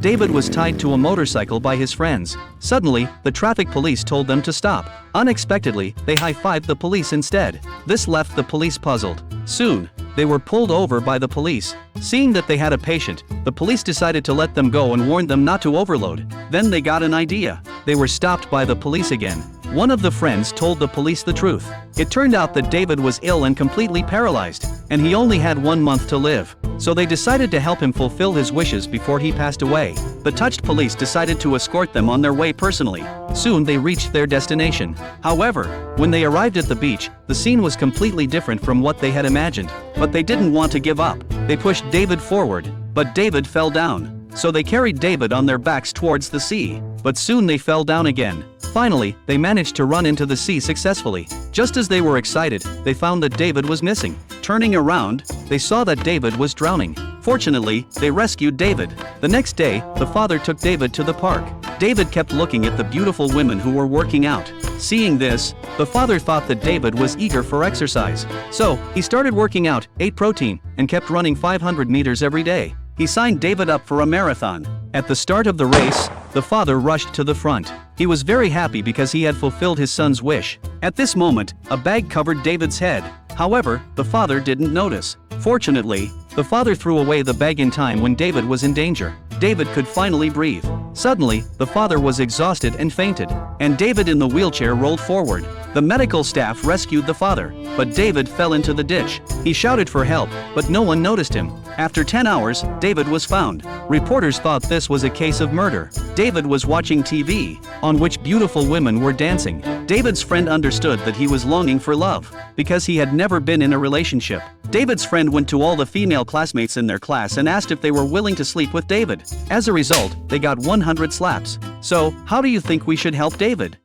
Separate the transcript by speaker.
Speaker 1: David was tied to a motorcycle by his friends. Suddenly, the traffic police told them to stop. Unexpectedly, they high-fived the police instead. This left the police puzzled. Soon, they were pulled over by the police. Seeing that they had a patient, the police decided to let them go and warned them not to overload. Then they got an idea. They were stopped by the police again. One of the friends told the police the truth. It turned out that David was ill and completely paralyzed, and he only had 1 month to live. So they decided to help him fulfill his wishes before he passed away. The touched police decided to escort them on their way personally. Soon they reached their destination. However, when they arrived at the beach, the scene was completely different from what they had imagined. But they didn't want to give up. They pushed David forward, but David fell down. So they carried David on their backs towards the sea. But soon they fell down again. Finally, they managed to run into the sea successfully. Just as they were excited, they found that David was missing. Turning around, they saw that David was drowning. Fortunately, they rescued David. The next day, the father took David to the park. David kept looking at the beautiful women who were working out. Seeing this, the father thought that David was eager for exercise. So, he started working out, ate protein, and kept running 500 meters every day. He signed David up for a marathon. At the start of the race, the father rushed to the front. He was very happy because he had fulfilled his son's wish. At this moment, a bag covered David's head. However, the father didn't notice. Fortunately, the father threw away the bag in time when David was in danger. David could finally breathe. Suddenly, the father was exhausted and fainted, and David in the wheelchair rolled forward. The medical staff rescued the father, but David fell into the ditch. He shouted for help, but no one noticed him. After 10 hours, David was found. Reporters thought this was a case of murder. David was watching TV, on which beautiful women were dancing. David's friend understood that he was longing for love, because he had never been in a relationship. David's friend went to all the female classmates in their class and asked if they were willing to sleep with David. As a result, they got 100 slaps. So, how do you think we should help David?